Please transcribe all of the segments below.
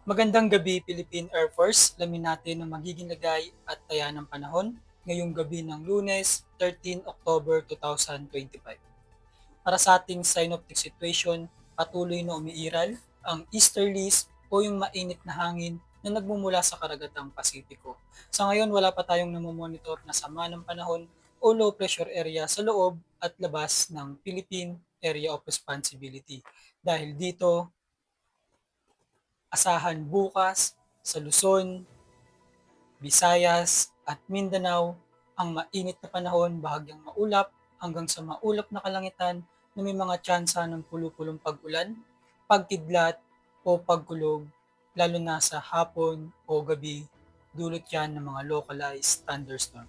Magandang gabi, Philippine Air Force. Alamin natin ang magiging lagay at taya ng panahon ngayong gabi ng Lunes, 13 October 2025. Para sa ating synoptic situation, patuloy na umiiral ang easterlies o yung mainit na hangin na nagmumula sa karagatang Pasipiko. Sa ngayon, wala pa tayong namomonitor na sama ng panahon o low pressure area sa loob at labas ng Philippine Area of Responsibility. Dahil dito, asahan bukas sa Luzon, Visayas at Mindanao ang mainit na panahon, bahagyang maulap hanggang sa maulap na kalangitan na may mga tsansa ng pulu-pulong pag-ulan, pagkidlat o pagkulog, lalo na sa hapon o gabi, dulot yan ng mga localized thunderstorm.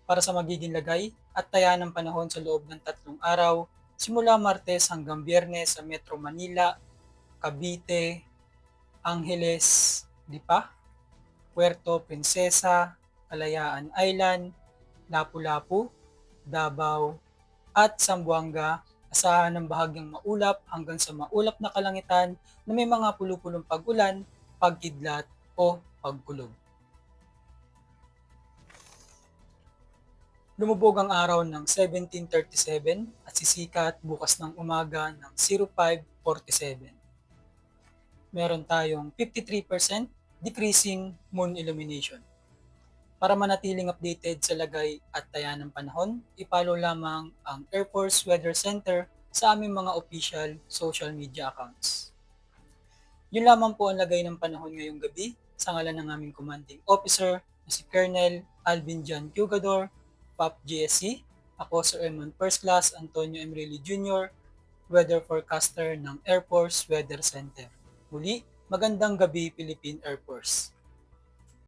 Para sa magiging lagay at taya ng panahon sa loob ng 3 araw, simula Martes hanggang Biyernes sa Metro Manila, Cavite, Angeles, Lipa, Puerto Princesa, Kalayaan Island, Lapu-Lapu, Davao, at Zamboanga, asahan ng bahagyang maulap hanggang sa maulap na kalangitan na may mga pulu-pulong pag-ulan, pagkidlat o pagkulog. Lumubog ang araw ng 17:37 at sisikat bukas ng umaga ng 05:47. Meron tayong 53% decreasing moon illumination. Para manatiling updated sa lagay at taya ng panahon, ipollow lamang ang Air Force Weather Center sa aming mga official social media accounts. Yun lamang po ang lagay ng panahon ngayong gabi sa ngalan ng aming commanding officer na si Colonel Alvin John Cugador, PAP GSC. Ako Sir Edmund First Class Antonio Emreli Jr., Weather Forecaster ng Air Force Weather Center. Muli, magandang gabi Philippine Air Force.